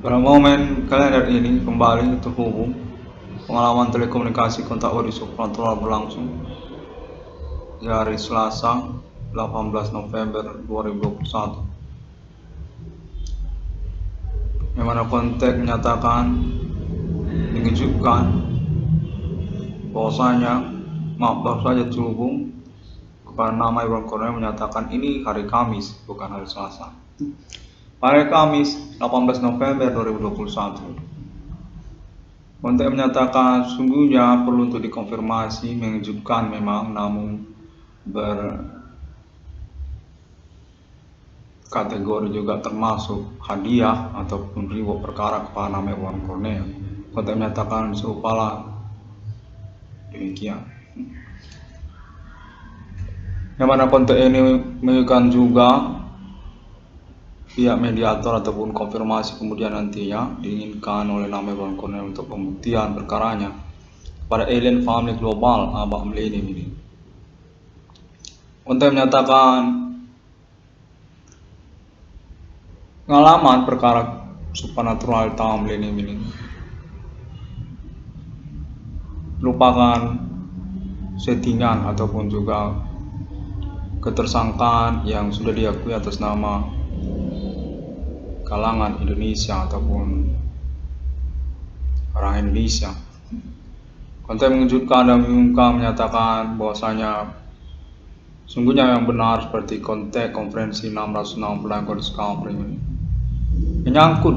Pada momen kalender ini kembali terhubung pengalaman telekomunikasi kontak audio supranatural berlangsung di hari Selasa 18 November 2021, yang mana kontak menyatakan mengejutkan bahwasanya baru saja terhubung kepada nama Iwan Cornel menyatakan ini hari Kamis bukan hari Selasa. Pada Kamis 18 November 2021, kontak menyatakan sungguhnya perlu untuk dikonfirmasi, mengejutkan memang, namun berkategori juga termasuk hadiah ataupun reward perkara kepada nama Iwan Cornel. Kontak menyatakan serupalah demikian. Yang mana kontak ini menunjukkan juga pihak mediator ataupun konfirmasi kemudian nantinya diinginkan oleh nama Iwan Cornel untuk pembuktian perkaranya pada Alien Family Global Abah Millennium ini. Untuk menyatakan pengalaman perkara supernatural tahun Millennium ini merupakan settingan ataupun juga ketersangkaan yang sudah diakui atas nama kalangan Indonesia ataupun orang Indonesia. Konten mengejutkan dan membingungkan menyatakan bahwasanya sungguhnya yang benar seperti konteks konferensi 660 Discovery ini menyangkut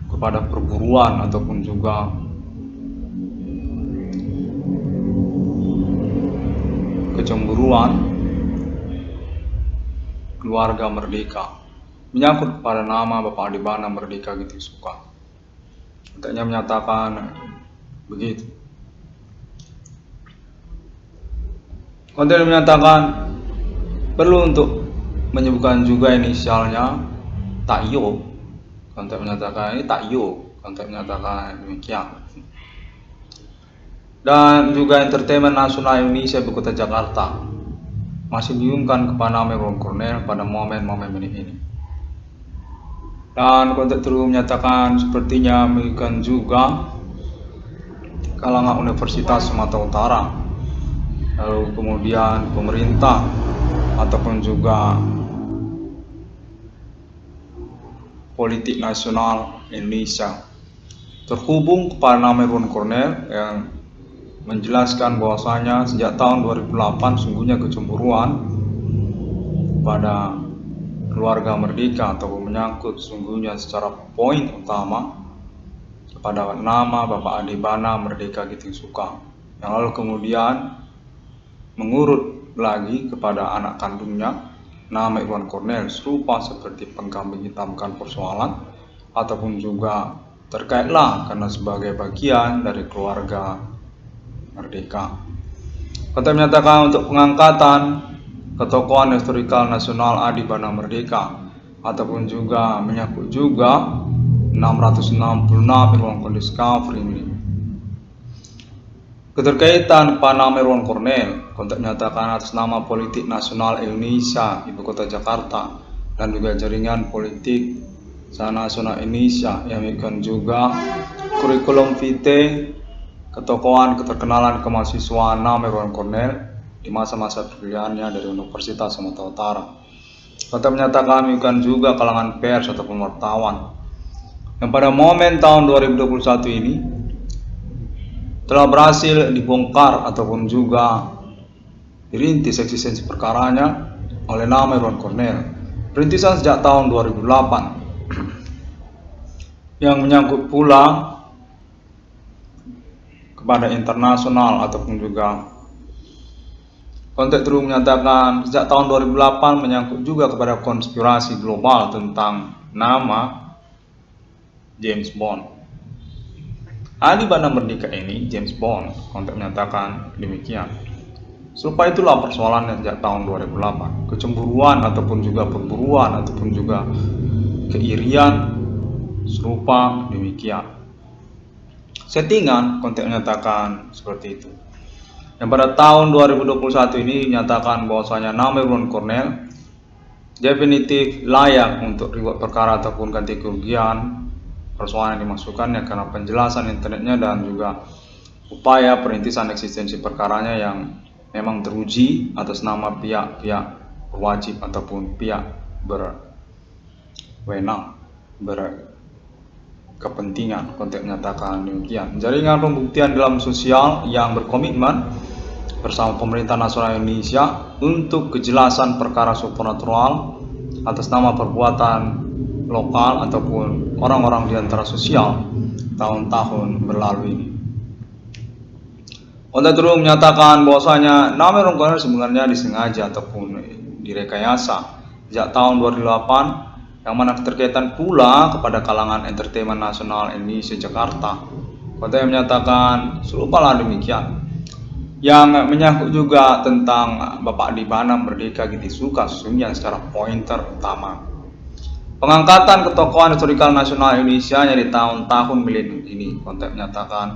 kepada perburuan ataupun juga kecemburuan keluarga Merdeka, menyangkut pada nama Bapak Adibana Merdeka Giting Suka. Kontaknya menyatakan begitu. Kontak menyatakan perlu untuk menyebutkan juga inisialnya Takyo. Kontak menyatakan ini Takyo. Kontak menyatakan demikian. Dan juga Entertainment Nasional Indonesia Ibu Kota Jakarta masih diumumkan kepada nama Iwan Cornel pada momen-momen ini. Dan kontak terus menyatakan sepertinya menunjukkan juga kalangan Universitas Sumatera Utara, lalu kemudian pemerintah ataupun juga politik nasional Indonesia terhubung kepada nama Iwan Cornel yang menjelaskan bahwasanya sejak tahun 2008 sungguhnya kecemburuan pada keluarga Merdeka ataupun menyangkut sungguhnya secara poin utama kepada nama Bapak Adibana Merdeka Giting Suka, yang lalu kemudian mengurut lagi kepada anak kandungnya nama Iwan Cornel serupa seperti pengkambing hitamkan persoalan ataupun juga terkaitlah karena sebagai bagian dari keluarga Merdeka. Kontak menyatakan untuk pengangkatan ketokohan historikal nasional Adibana Merdeka ataupun juga menyangkut juga 666 Iwan Cornel Discovery ini. Keterkaitan kepada nama Iwan Cornel, kontak menyatakan atas nama politik nasional Indonesia Ibu Kota Jakarta dan juga jaringan politik nasional Indonesia yang mengikuti juga kurikulum vitae ketokohan keterkenalan kemahasiswaan nama Iwan Cornel di masa-masa perkuliahannya dari Universitas Sumatera Utara. Kontak menyatakan mengikuti juga kalangan pers ataupun wartawan yang pada momen tahun 2021 ini telah berhasil dibongkar ataupun juga dirintis eksistensi perkaranya oleh nama Iwan Cornel. Perintisan sejak tahun 2008 yang menyangkut pula kepada internasional ataupun juga kontak terus menyatakan sejak tahun 2008 menyangkut juga kepada konspirasi global tentang nama James Bond. Adibana Merdeka ini James Bond, kontak menyatakan demikian. Serupa itulah persoalannya sejak tahun 2008. Kecemburuan ataupun juga perburuan ataupun juga keirian serupa demikian. Settingan kontak menyatakan seperti itu. Yang pada tahun 2021 ini menyatakan bahwasanya nama Iwan Cornel definitif layak untuk reward perkara ataupun ganti kerugian persoalan yang dimasukkannya karena penjelasan internetnya dan juga upaya perintisan eksistensi perkaranya yang memang teruji atas nama pihak-pihak berwajib ataupun pihak berwenang berkepentingan. Konteks menyatakan demikian. Jaringan pembuktian dalam sosial yang berkomitmen bersama pemerintah nasional Indonesia untuk kejelasan perkara supranatural atas nama perbuatan lokal ataupun orang-orang di antara sosial tahun-tahun berlalu ini. Konteks terus menyatakan bahwasanya nama Irwan Cornel sebenarnya disengaja ataupun direkayasa sejak tahun 2008, yang mana keterkaitan pula kepada kalangan entertainment nasional Indonesia Jakarta. Konteks menyatakan serupalah demikian, yang menyangkut juga tentang Bapak Dibana Merdeka Gitisuka sesungguhnya secara pointer utama. Pengangkatan ketokohan historikal nasional Indonesia di tahun-tahun milenium ini. Konteks menyatakan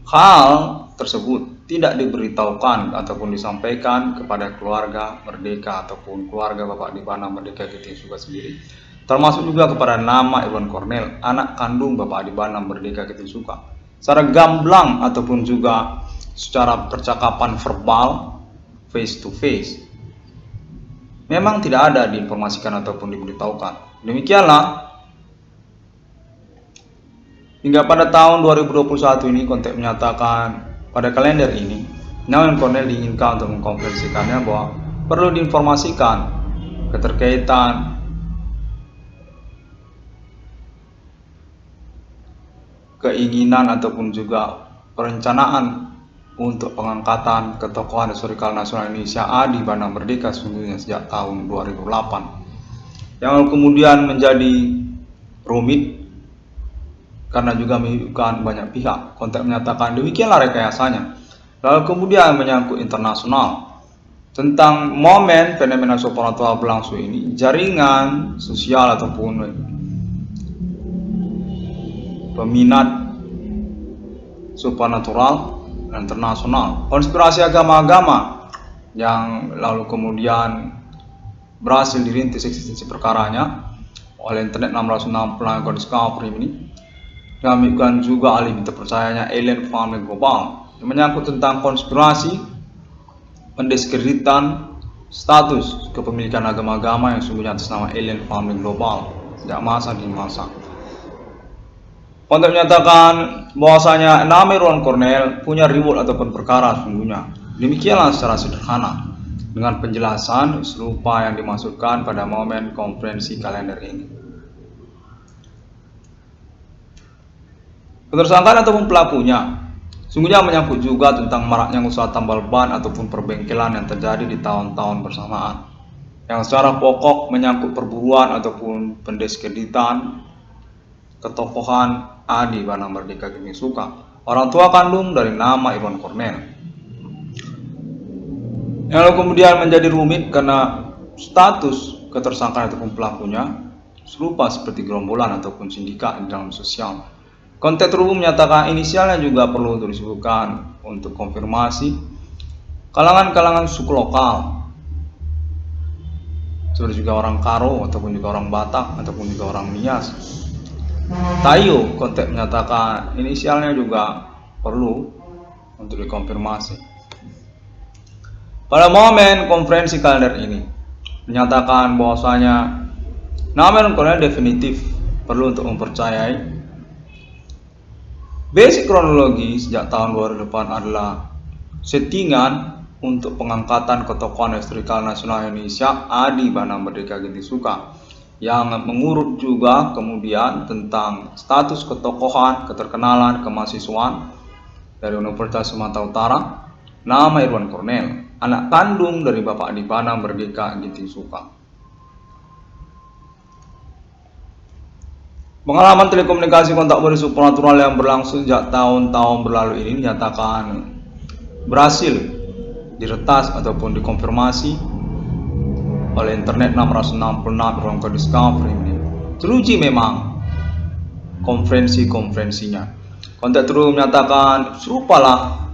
hal tersebut tidak diberitahukan ataupun disampaikan kepada keluarga Merdeka ataupun keluarga Bapak Dibana Merdeka Gitisuka sendiri, termasuk juga kepada nama Irwan Cornel, anak kandung Bapak Dibana Merdeka Gitisuka. Secara gamblang ataupun juga secara percakapan verbal face to face memang tidak ada diinformasikan ataupun diberitahukan. Demikianlah hingga pada tahun 2021 ini. Konteks menyatakan pada kalender ini nama Irwan Cornel diinginkan untuk mengkonferensikannya bahwa perlu diinformasikan keterkaitan keinginan ataupun juga perencanaan untuk pengangkatan ketokohan historikal nasional Indonesia Adi Bana Merdeka sesungguhnya sejak tahun 2008, yang kemudian menjadi rumit karena juga menyebutkan banyak pihak. Konteks menyatakan demikianlah rekayasanya. Lalu kemudian menyangkut internasional tentang momen fenomena supranatural berlangsung ini, jaringan sosial ataupun peminat supranatural internasional, konspirasi agama-agama yang lalu kemudian berhasil dirintis eksistensi perkaranya oleh internet 666 Discovery ini, demikian juga ahli terpercayanya alien farming global yang menyangkut tentang konspirasi pendiskreditan status kepemilikan agama-agama yang sungguhnya atas nama alien farming global sejak masa di masa. Konteks menyatakan bahwasanya nama Irwan Cornel punya reward ataupun perkara sungguhnya. Demikianlah secara sederhana dengan penjelasan serupa yang dimaksudkan pada momen konferensi kalender ini. Ketersangkaan ataupun pelakunya sungguhnya menyangkut juga tentang maraknya usaha tambal ban ataupun perbengkelan yang terjadi di tahun-tahun bersamaan, yang secara pokok menyangkut perburuan ataupun pendiskreditan ketokohan Adi Bana Merdeka Gitisuka, orang tua kandung dari nama Irwan Cornel, yang lalu kemudian menjadi rumit karena status ketersangkaan ataupun pelakunya serupa seperti gerombolan ataupun sindikat di dalam sosial. Konteks terumum menyatakan inisialnya juga perlu untuk disebutkan untuk konfirmasi kalangan-kalangan suku lokal, seperti juga orang Karo ataupun juga orang Batak ataupun juga orang Nias, Tayo. Konteks menyatakan inisialnya juga perlu untuk dikonfirmasi. Pada momen konferensi kalender ini menyatakan bahwasanya nama Irwan Cornel definitif perlu untuk mempercayai basic kronologi sejak tahun 2008 adalah settingan untuk pengangkatan ketokohan historikal nasional Indonesia Adi Bana Merdeka Gitisuka, yang mengurut juga kemudian tentang status ketokohan, keterkenalan, kemahasiswaan dari Universitas Sumatera Utara, nama Irwan Cornel, anak kandung dari Bapak Dibana Merdeka Gitisuka. Pengalaman telekomunikasi kontak body supranatural yang berlangsung sejak tahun-tahun berlalu ini dinyatakan berhasil diretas ataupun dikonfirmasi oleh internet 666 Irwan Discovery ini. Teruji memang konferensinya. Konteks terus menyatakan serupalah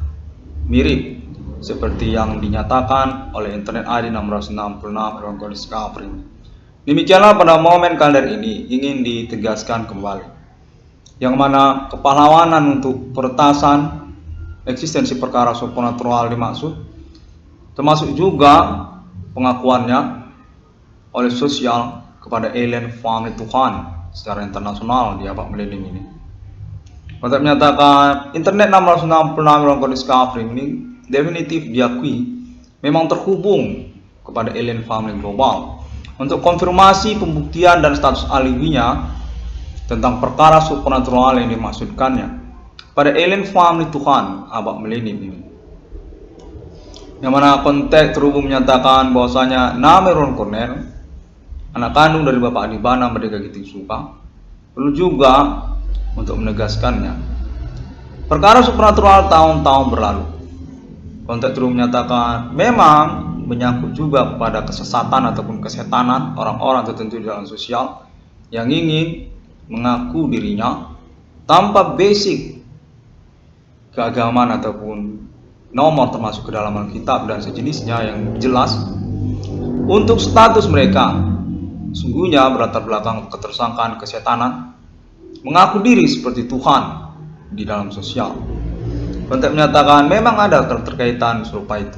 mirip seperti yang dinyatakan oleh internet ID 666 Irwan Discovery ini. Demikianlah pada momen kalender ini ingin ditegaskan kembali yang mana kepahlawanan untuk peretasan eksistensi perkara supernatural dimaksud, termasuk juga pengakuannya oleh sosial kepada alien family Tuhan secara internasional di abad milenium ini. Untuk menyatakan internet 666 ruang discovery ini definitif diakui memang terhubung kepada alien family global. Untuk konfirmasi pembuktian dan status alibinya tentang perkara supernatural yang dimaksudkannya pada alien family Tuhan abad milenium ini, yang mana konteks terhubung menyatakan bahwasanya nama Ron Cornell, anak kandung dari Bapak Adibana Merdeka Giting Suka, perlu juga untuk menegaskannya perkara supernatural tahun-tahun berlalu. Konteks terhubung menyatakan memang menyangkut juga kepada kesesatan ataupun kesetanan orang-orang tertentu di dalam sosial yang ingin mengaku dirinya tanpa basic keagamaan ataupun nomor termasuk ke dalam Alkitab dan sejenisnya yang jelas untuk status mereka sungguhnya berlatar belakang ketersangkaan kesetanan, mengaku diri seperti Tuhan di dalam sosial. Konteks menyatakan memang ada keterkaitan serupa itu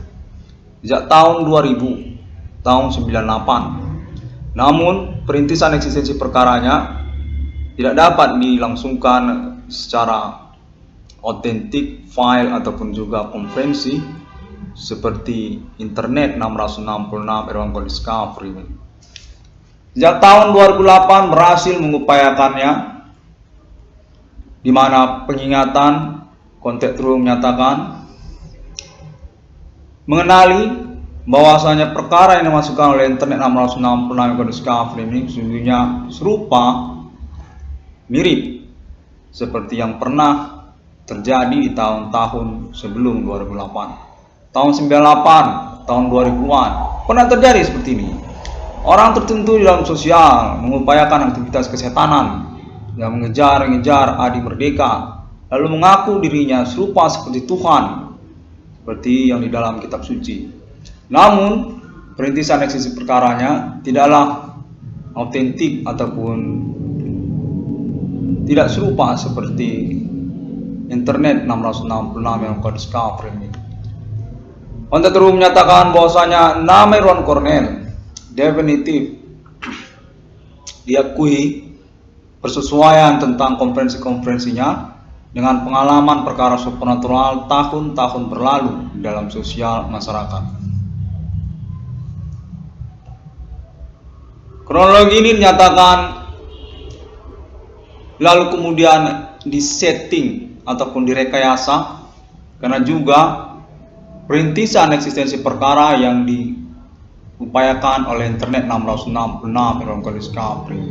sejak tahun 2000, tahun 98. Namun perintisan eksistensi perkaranya tidak dapat dilangsungkan secara otentik file ataupun juga konferensi seperti internet 666 ruang discovery. Sejak tahun 2008 berhasil mengupayakannya, di mana pengingatan konteks terhubung menyatakan mengenali bahwasanya perkara yang dimasukkan oleh internet 666 ruang discovery ini sesungguhnya serupa mirip seperti yang pernah terjadi di tahun-tahun sebelum 2008, tahun 98, tahun 2000-an pernah terjadi seperti ini. Orang tertentu di dalam sosial mengupayakan aktivitas kesetanan yang mengejar-ngejar Adi Merdeka, lalu mengaku dirinya serupa seperti Tuhan, seperti yang di dalam kitab suci. Namun perintisan eksistensi perkaranya tidaklah autentik ataupun tidak serupa seperti internet 666 yang kau discover ini. Konteks terhubung menyatakan bahwasanya nama Ron Cornell definitif diakui persesuaian tentang konferensi-konferensinya dengan pengalaman perkara supernatural tahun-tahun berlalu dalam sosial masyarakat. Kronologi ini dinyatakan lalu kemudian disetting ataupun direkayasa karena juga perintisan eksistensi perkara yang diupayakan oleh internet 666 ruang discovery.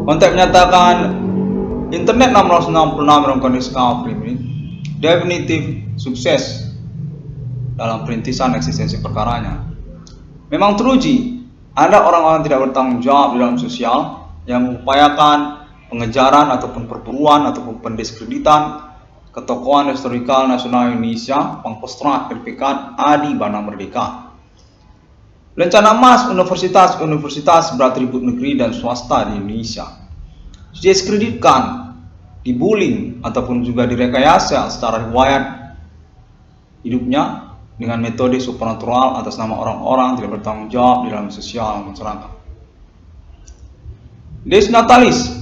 Konteks menyatakan internet 666 ruang discovery ini definitif sukses dalam perintisan eksistensi perkaranya. Memang teruji ada orang-orang tidak bertanggung jawab di dalam sosial yang mengupayakan pengejaran ataupun perburuan ataupun pendiskreditan ketokohan historikal nasional Indonesia, Pangkostrat, LPK, Adi Bana Merdeka. Lencana emas universitas beratribut negeri dan swasta di Indonesia didiskreditkan, dibullying ataupun juga direkayasa secara riwayat hidupnya dengan metode supernatural atas nama orang-orang tidak bertanggung jawab di dalam sosial masyarakat. Desnatalis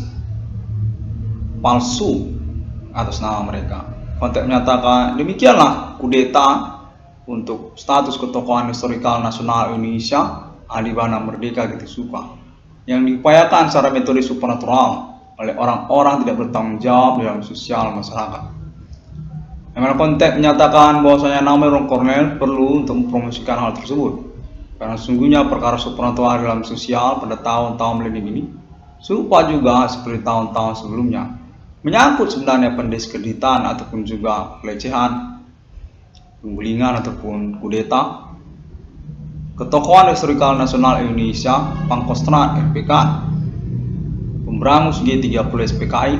palsu atas nama mereka. Konteks menyatakan demikianlah kudeta untuk status ketokohan historikal nasional Indonesia Adi Bana Merdeka Giting Suka yang diupayakan secara metode supernatural oleh orang-orang tidak bertanggung jawab dalam sosial masyarakat. Yang mana konteks menyatakan bahwasanya nama Ron Cornell perlu untuk mempromosikan hal tersebut karena sesungguhnya perkara supernatural dalam sosial pada tahun-tahun milenium ini serupa juga seperti tahun-tahun sebelumnya, menyangkut sebenarnya pendiskreditan ataupun juga pelecehan, pembulingan ataupun kudeta ketokohan historikal nasional Indonesia, Pangkostrat, LPK, pemberangus G30 SPKI,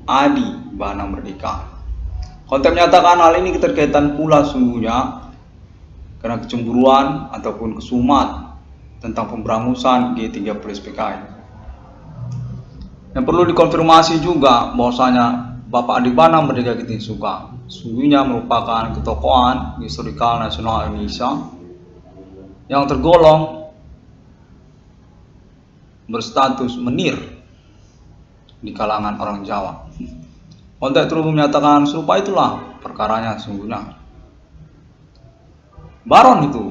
Adi Bana Merdeka. Konteks menyatakan hal ini keterkaitan pula sungguhnya karena kecemburuan ataupun kesumat tentang pemberangusan G30 SPKI. Yang perlu dikonfirmasi juga bahwasanya Bapak Adibana Merdeka Kitisuka sesungguhnya merupakan ketokohan historikal nasional Indonesia yang tergolong berstatus menir di kalangan orang Jawa. Konteks terumum menyatakan serupa itulah perkaranya sesungguhnya. Baron itu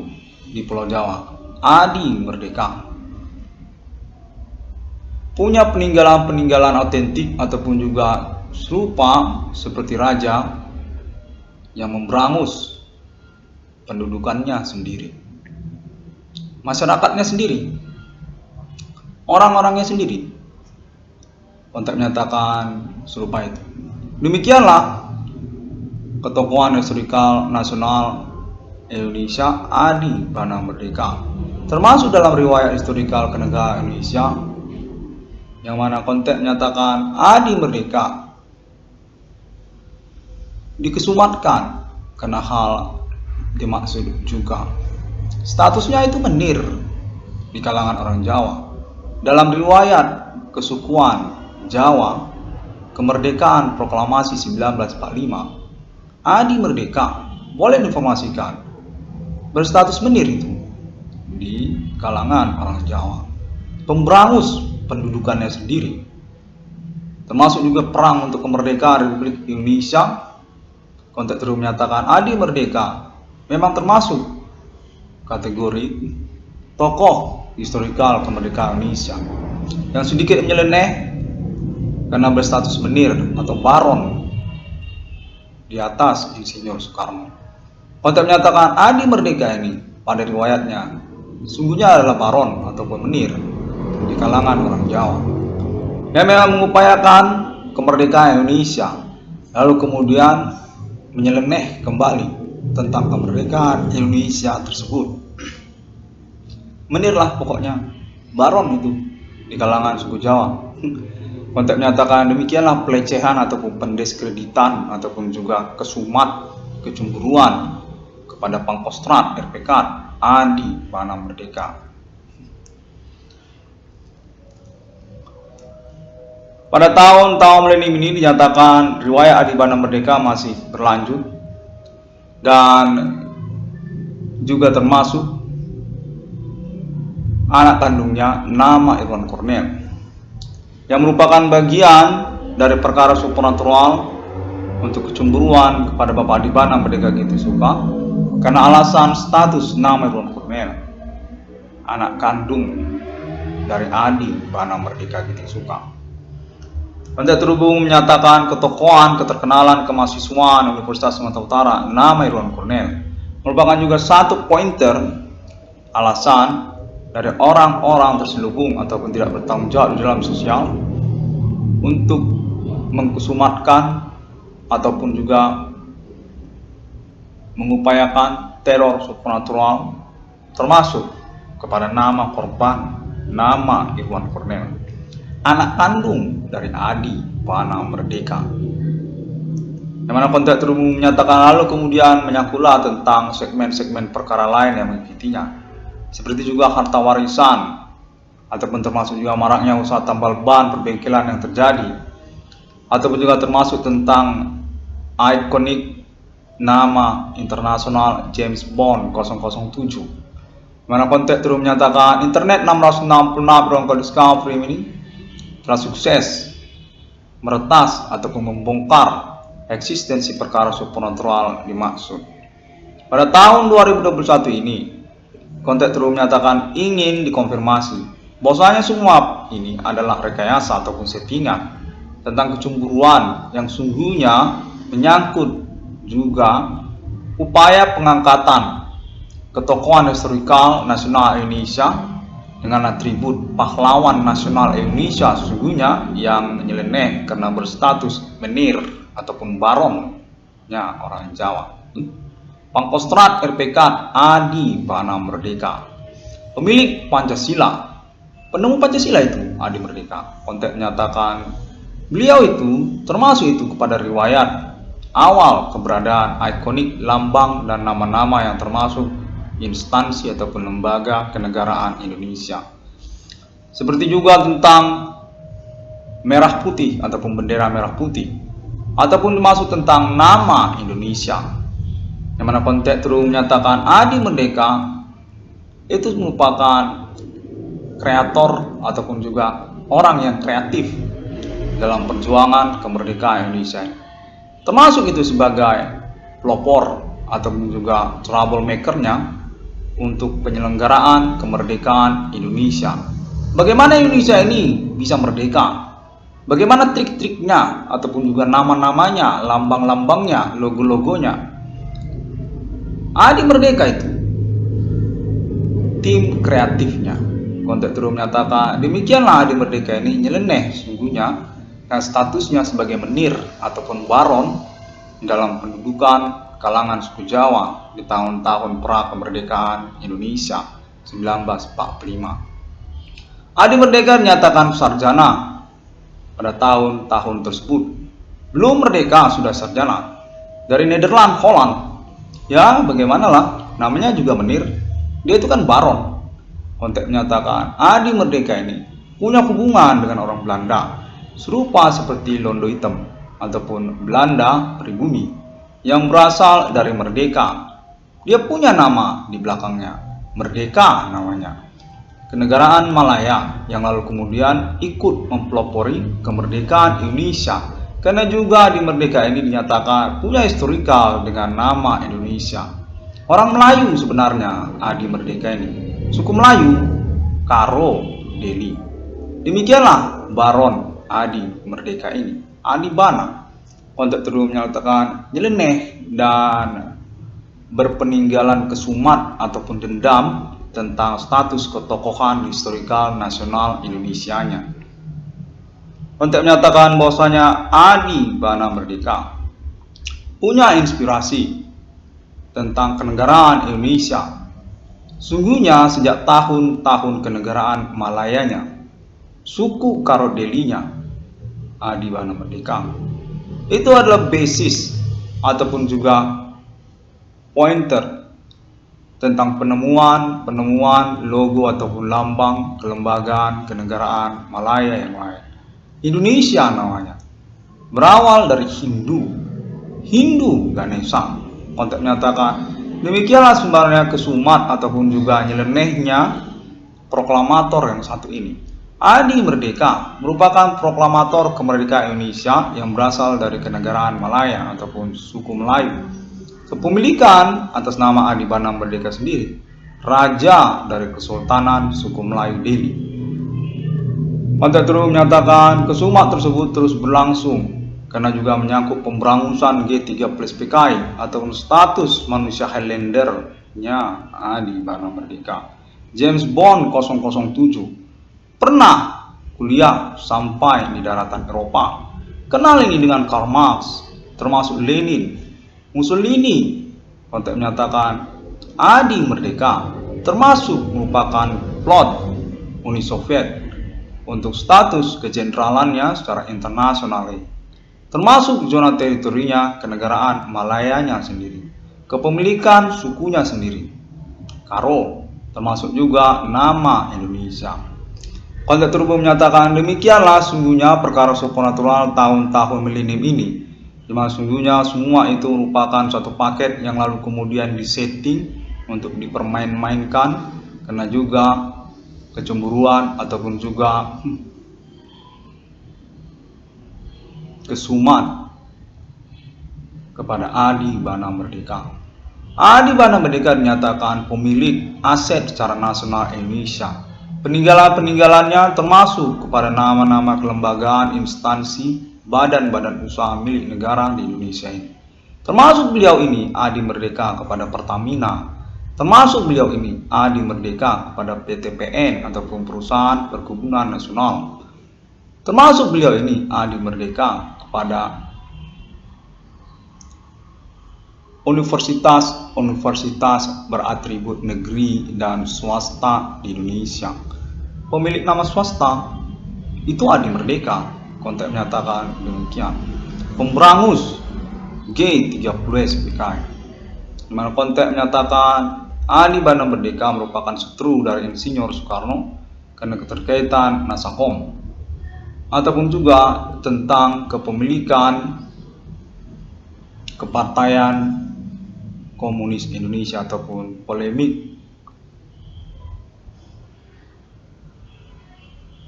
di Pulau Jawa, Adi Merdeka, punya peninggalan-peninggalan autentik ataupun juga serupa seperti raja yang memberangus pendudukannya sendiri, masyarakatnya sendiri, orang-orangnya sendiri. Konteks menyatakan serupa itu. Demikianlah ketokohan historikal nasional Indonesia Adi Bana Merdeka, termasuk dalam riwayat historikal kenegaraan Indonesia, yang mana konteks menyatakan Adi Merdeka dikesumatkan karena hal dimaksud juga statusnya itu menir di kalangan orang Jawa. Dalam riwayat kesukuan Jawa kemerdekaan proklamasi 1945, Adi Merdeka boleh diinformasikan berstatus menir itu di kalangan orang Jawa, pemberangus pendudukannya sendiri, termasuk juga perang untuk kemerdekaan Republik Indonesia. Konteks terus menyatakan Adi Merdeka memang termasuk kategori tokoh historikal kemerdekaan Indonesia yang sedikit menyeleneh karena berstatus menir atau baron di atas Insinyur Soekarno. Konteks menyatakan Adi Merdeka ini pada riwayatnya sesungguhnya adalah baron ataupun menir di kalangan orang Jawa yang memang mengupayakan kemerdekaan Indonesia, lalu kemudian menyeleneh kembali tentang kemerdekaan Indonesia tersebut. Menirlah pokoknya, baron itu di kalangan suku Jawa. Konteks menyatakan demikianlah pelecehan ataupun pendiskreditan ataupun juga kesumat, kecemburuan kepada Pangkostrat RPK Adi Bana Merdeka. Pada tahun-tahun milenium ini dinyatakan riwayat Adi Bana Merdeka masih berlanjut dan juga termasuk anak kandungnya nama Irwan Cornel yang merupakan bagian dari perkara supernatural untuk kecemburuan kepada Bapak Adi Bana Merdeka Kitisuka karena alasan status nama Irwan Cornel, anak kandung dari Adi Bana Merdeka Kitisuka. Konteks terhubung menyatakan ketokohan, keterkenalan, kemahasiswaan Universitas Sumatera Utara nama Irwan Cornel merupakan juga satu pointer alasan dari orang-orang terselubung ataupun tidak bertanggung jawab di dalam sosial untuk mengkusumatkan ataupun juga mengupayakan teror supernatural termasuk kepada nama korban, nama Irwan Cornel, anak kandung dari Adi Bana Merdeka. Yang mana konteks terhubung menyatakan lalu kemudian menyangkula tentang segmen-segmen perkara lain yang mengikutinya, seperti juga harta warisan ataupun termasuk juga maraknya usaha tambal ban perbengkelan yang terjadi, ataupun juga termasuk tentang ikonik nama internasional James Bond 007. Mana konteks terus menyatakan internet 666 Bronco Discovery ini telah sukses meretas ataupun membongkar eksistensi perkara supernatural dimaksud. Pada tahun 2021 ini, konteks terus menyatakan ingin dikonfirmasi bahwasanya semua ini adalah rekayasa ataupun settingan tentang kecemburuan yang sungguhnya menyangkut juga upaya pengangkatan ketokohan historikal nasional Indonesia dengan atribut pahlawan nasional Indonesia sesungguhnya yang menyeleneh karena berstatus menir ataupun baronnya orang Jawa. Pangkostrat RPK Adi Bana Merdeka, pemilik Pancasila, penemu Pancasila itu Adi Merdeka. Konteks menyatakan beliau itu termasuk itu kepada riwayat awal keberadaan ikonik lambang dan nama-nama yang termasuk instansi ataupun lembaga kenegaraan Indonesia. Seperti juga tentang merah putih ataupun bendera merah putih, ataupun termasuk tentang nama Indonesia, yang mana konteks terus menyatakan Adi Merdeka itu merupakan kreator ataupun juga orang yang kreatif dalam perjuangan kemerdekaan Indonesia, termasuk itu sebagai pelopor ataupun juga troublemakernya untuk penyelenggaraan kemerdekaan Indonesia. Bagaimana Indonesia ini bisa merdeka? Bagaimana trik-triknya ataupun juga nama-namanya, lambang-lambangnya, logo-logonya? Adi Merdeka itu tim kreatifnya. Konteks terus menyatakan demikianlah Adi Merdeka ini nyeleneh sungguhnya dan statusnya sebagai menir ataupun baron dalam pendudukan kalangan suku Jawa di tahun-tahun pra kemerdekaan Indonesia 1945. Adi Merdeka dinyatakan sarjana pada tahun-tahun tersebut. Belum merdeka sudah sarjana dari Nederland, Holland. Ya, bagaimanalah, namanya juga menir. Dia itu kan baron. Konteks menyatakan Adi Merdeka ini punya hubungan dengan orang Belanda, serupa seperti Londo Hitam ataupun Belanda pribumi yang berasal dari merdeka. Dia punya nama di belakangnya, Merdeka namanya. Kenegaraan Malaya yang lalu kemudian ikut mempelopori kemerdekaan Indonesia, karena juga di Merdeka ini dinyatakan punya historikal dengan nama Indonesia. Orang Melayu sebenarnya Adi Merdeka ini, suku Melayu, Karo, Deli. Demikianlah Baron Adi Merdeka ini, Adi Bana. Konteks terus menyatakan nyeleneh dan berpeninggalan kesumat ataupun dendam tentang status ketokohan historikal nasional Indonesianya. Konteks menyatakan bahwasanya Adi Bana Merdeka punya inspirasi tentang kenegaraan Indonesia. Sungguhnya sejak tahun-tahun kenegaraan Malayanya, suku Karodelinya, Adi Bana Merdeka itu adalah basis ataupun juga pointer tentang penemuan logo ataupun lambang kelembagaan kenegaraan Malaya yang lain. Indonesia namanya berawal dari Hindu Ganesha. Konteks menyatakan demikianlah sebenarnya kesumat ataupun juga nyelenehnya proklamator yang satu ini. Adi Merdeka merupakan proklamator kemerdekaan Indonesia yang berasal dari kenegaraan Malaya ataupun suku Melayu. Kepemilikan atas nama Adi Bana Merdeka sendiri, raja dari Kesultanan suku Melayu Deli. Konteks terus menyatakan kesumat tersebut terus berlangsung karena juga menyangkut pemberangusan G3+PKI ataupun status manusia Highlander-nya Adi Bana Merdeka. James Bond 007 pernah kuliah sampai di daratan Eropa. Kenal ini dengan Karl Marx, termasuk Lenin, Mussolini. Konteks menyatakan Adi Merdeka termasuk merupakan plot Uni Soviet untuk status kejeneralannya secara internasional, termasuk zona teritorinya kenegaraan Malayanya sendiri, kepemilikan sukunya sendiri, Karo, termasuk juga nama Indonesia. Konteks terus menyatakan demikianlah sungguhnya perkara supernatural tahun-tahun milenium ini, di mana sungguhnya semua itu merupakan suatu paket yang lalu kemudian disetting untuk dipermain-mainkan karena juga kecemburuan ataupun juga kesumat kepada Adi Bana Merdeka. Adi Bana Merdeka dinyatakan pemilik aset secara nasional Indonesia. Peninggalan-peninggalannya termasuk kepada nama-nama kelembagaan, instansi, badan-badan usaha milik negara di Indonesia ini. Termasuk beliau ini Adi Merdeka kepada Pertamina. Termasuk beliau ini Adi Merdeka kepada PTPN ataupun Perusahaan Perkebunan Nasional. Termasuk beliau ini Adi Merdeka kepada universitas beratribut negeri dan swasta di Indonesia. Pemilik nama swasta itu Adi Merdeka. Konteks menyatakan demikian. Pemberangus G3+PKI, di mana konteks menyatakan Adi Bana Merdeka merupakan setru dari Insinyur Soekarno karena keterkaitan Nasakom. ataupun juga tentang kepemilikan kepartaian Komunis Indonesia ataupun polemik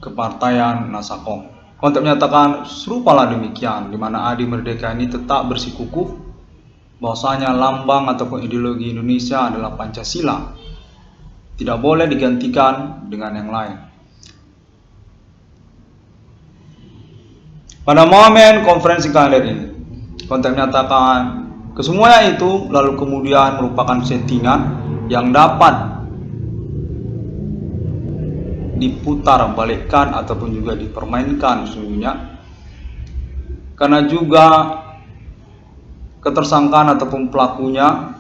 kepartaian Nasakong. Kontek menyatakan serupalah demikian, di mana Adi Merdeka ini tetap bersikukuh bahwasanya lambang ataupun ideologi Indonesia adalah Pancasila, tidak boleh digantikan dengan yang lain. Pada momen konferensi kader ini, Kontek menyatakan kesemuanya itu lalu kemudian merupakan settingan yang dapat diputar balikkan ataupun juga dipermainkan sesungguhnya, karena juga ketersangkaan ataupun pelakunya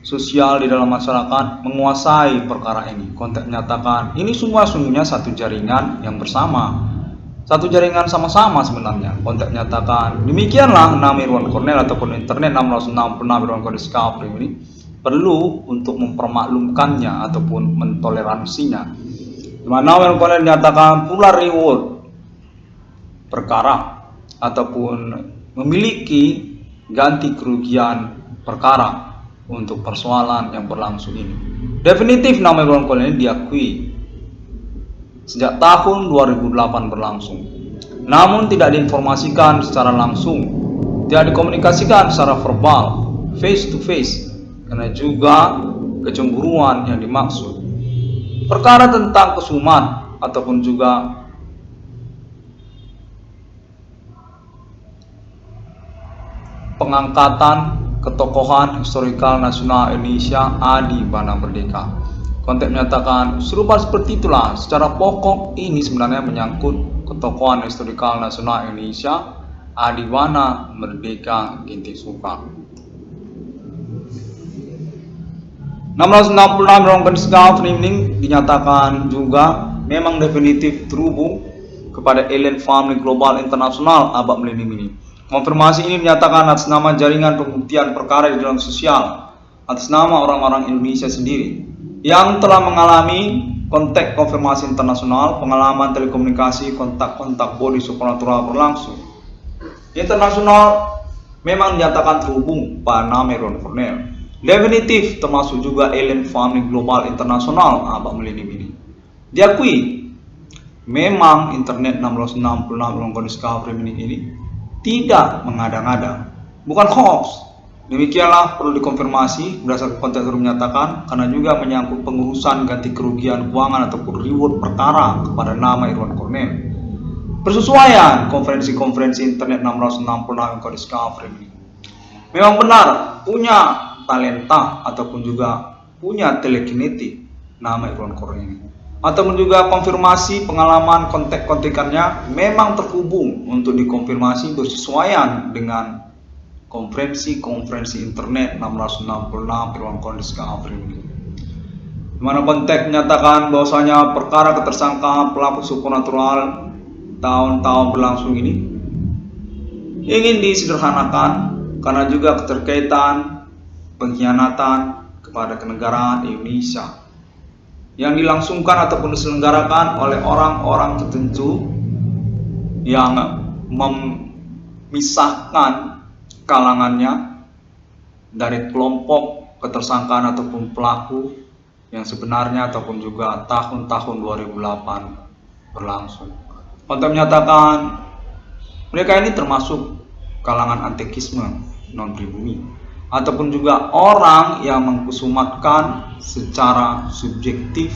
sosial di dalam masyarakat menguasai perkara ini. Kontek menyatakan ini semua sungguhnya satu jaringan yang bersama, satu jaringan sama-sama sebenarnya. Kontek menyatakan demikianlah nama Irwan Cornel ataupun internet 666 Irwan Cornel Discovery ini perlu untuk mempermaklumkannya ataupun mentoleransinya, di mana Irwan Cornel menyatakan pula reward perkara ataupun memiliki ganti kerugian perkara untuk persoalan yang berlangsung ini. Definitif nama Irwan Cornel ini diakui sejak tahun 2008 berlangsung, namun tidak diinformasikan secara langsung, tidak dikomunikasikan secara verbal, face to face, karena juga kecemburuan yang dimaksud. Perkara tentang kesumat ataupun juga pengangkatan ketokohan historikal nasional Indonesia Adi Wana Merdeka. Kontek menyatakan serupa seperti itulah, secara pokok ini sebenarnya menyangkut ketokohan historikal nasional Indonesia Adi Wana Merdeka Ginting Soekarno. 666 Irwan Cornel Discovery ini dinyatakan juga memang definitif terhubung kepada Alien Family Global Internasional Abad Milenium ini. Konfirmasi ini menyatakan atas nama jaringan pembuktian perkara di dalam sosial, atas nama orang-orang Indonesia sendiri yang telah mengalami kontak konfirmasi internasional, pengalaman telekomunikasi, kontak-kontak body supernatural berlangsung. Internasional memang dinyatakan terhubung pada nama Irwan Cornel. Definitif termasuk juga Alien Family Global Internasional Abad Milenium ini. Diakui memang internet 666 Irwan Cornel Discovery ini tidak mengada-ngada, bukan hoax. Demikianlah perlu dikonfirmasi berdasarkan konteks yang menyatakan, karena juga menyangkut pengurusan ganti kerugian keuangan ataupun reward perkara kepada nama Irwan Cornel. Persesuaian konferensi-konferensi internet 666 Irwan Cornel Discovery ini memang benar punya talenta ataupun juga punya telekinetik nama Irwan Cornel ini, ataupun juga konfirmasi pengalaman kontek-kontekannya memang terhubung untuk dikonfirmasi bersesuaian dengan konferensi internet 666 Irwan Cornel Discovery ini, di mana kontek menyatakan bahwasanya perkara ketersangkaan pelaku supernatural tahun-tahun berlangsung ini ingin disederhanakan karena juga keterkaitan pengkhianatan kepada kenegaraan Indonesia yang dilangsungkan ataupun diselenggarakan oleh orang-orang tertentu yang memisahkan kalangannya dari kelompok ketersangkaan ataupun pelaku yang sebenarnya ataupun juga tahun-tahun 2008 berlangsung. Kontek menyatakan mereka ini termasuk kalangan antekisme non-pribumi ataupun juga orang yang mengkusumatkan secara subjektif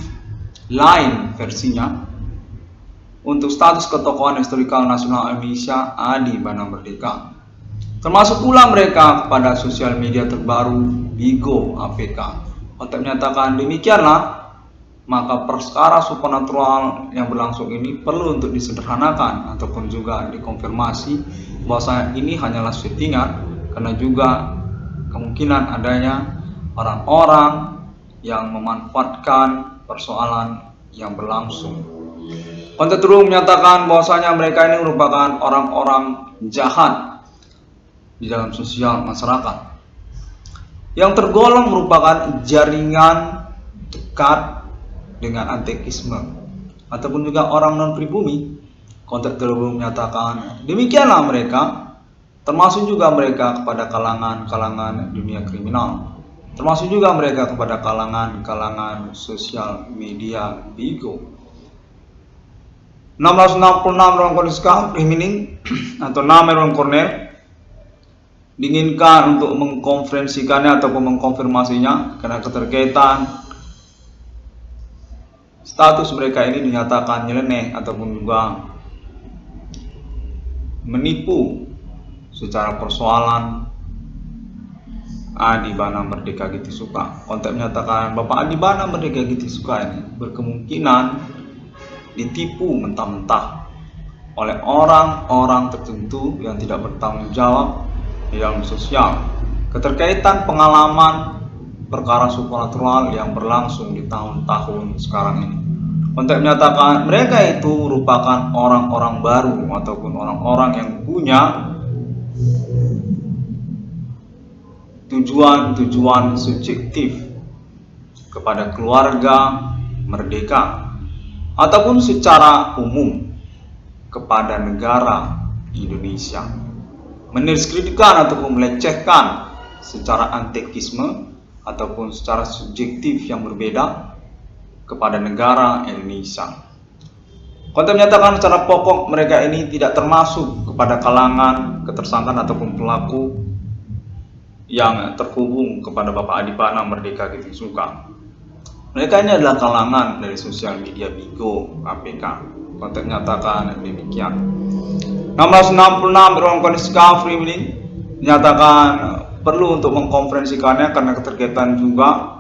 lain versinya untuk status ketokohan historikal nasional Indonesia Adi Wana Merdeka. Termasuk pula mereka kepada sosial media terbaru Bigo APK. Kontek menyatakan demikianlah, maka perkara supernatural yang berlangsung ini perlu untuk disederhanakan ataupun juga dikonfirmasi bahwa ini hanyalah settingan, karena juga kemungkinan adanya orang-orang yang memanfaatkan persoalan yang berlangsung. Kontek terus menyatakan bahwasanya mereka ini merupakan orang-orang jahat di dalam sosial masyarakat yang tergolong merupakan jaringan dekat dengan antekisme ataupun juga orang non pribumi Konteks terlebih menyatakan demikianlah mereka, termasuk juga mereka kepada kalangan dunia kriminal, termasuk juga mereka kepada kalangan sosial media Bigo. 666 ruang kondisi Rimini atau nama Ron Cornell diinginkan untuk mengkonferensikannya ataupun mengkonfirmasinya karena keterkaitan status mereka ini dinyatakan nyeleneh ataupun juga menipu secara persoalan Adibana Merdeka Gitisuka. Konteks menyatakan Bapak Adibana Merdeka Gitisuka ini berkemungkinan ditipu mentah-mentah oleh orang-orang tertentu yang tidak bertanggung jawab di dalam sosial keterkaitan pengalaman perkara supernatural yang berlangsung di tahun-tahun sekarang ini. Konteks menyatakan mereka itu merupakan orang-orang baru ataupun orang-orang yang punya tujuan subjektif kepada keluarga merdeka ataupun secara umum kepada negara Indonesia, mendiskreditkan ataupun melecehkan secara antekisme ataupun secara subjektif yang berbeda kepada negara Indonesia. Konteks menyatakan secara pokok mereka ini tidak termasuk kepada kalangan ketersangkaan ataupun pelaku yang terhubung kepada Bapak Adibana Merdeka Gitisuka. Mereka ini adalah kalangan dari sosial media Bigo KPK. Konteks menyatakan demikian. 666 ruang kondisi Rimini menyatakan perlu untuk mengkonferensikannya karena keterkaitan juga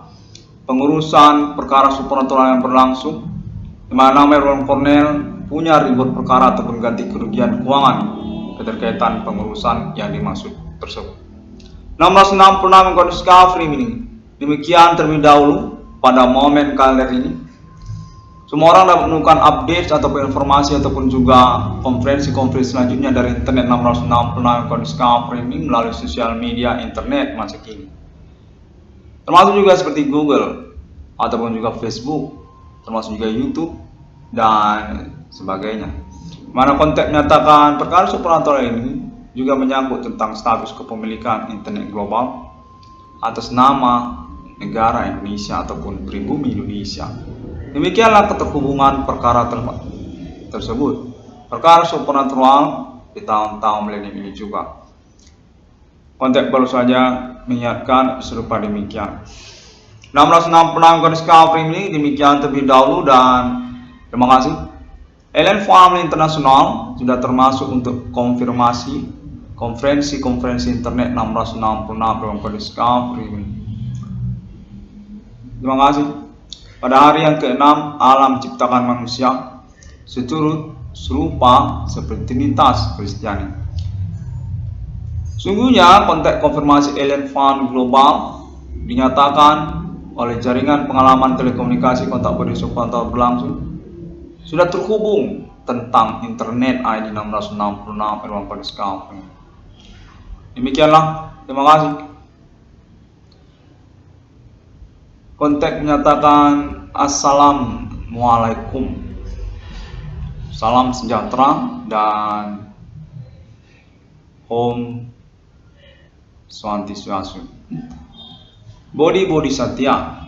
pengurusan perkara supernatural yang berlangsung, di mana Ron Cornell punya ribut perkara ataupun ganti kerugian keuangan keterkaitan pengurusan yang dimaksud tersebut. 666 kondisi Rimini. Demikian terlebih dahulu pada momen kalender ini. Semua orang dapat menemukan update ataupun informasi ataupun juga konferensi selanjutnya dari internet 666 kondisi Rimini melalui sosial media internet masa kini. Termasuk juga seperti Google ataupun juga Facebook, termasuk juga YouTube dan sebagainya. Mana konteks menyatakan perkara supernatural ini juga menyangkut tentang status kepemilikan internet global atas nama negara Indonesia ataupun pribumi Indonesia. Demikianlah keterhubungan perkara tersebut. Perkara supernatural di tahun-tahun milenium ini juga. Konteks baru saja mengingatkan serupa demikian. 666 kondisi Rimini demikian terlebih dahulu dan terima kasih. Alien Family International sudah termasuk untuk konfirmasi konferensi internet 666 kondisi Rimini. Terima kasih. Pada hari yang ke-6 alam ciptakan manusia seturut serupa seperti Trinitas Kristiani. Sungguhnya konteks konfirmasi alien fund global dinyatakan oleh jaringan pengalaman telekomunikasi kontak body supernatural berlangsung sudah terhubung tentang internet ID 666 ruang kondisi Rimini. Demikianlah, terima kasih. Konteks menyatakan Assalamualaikum, salam sejahtera dan Om Swantiswastu. Bodhi Bodhisattva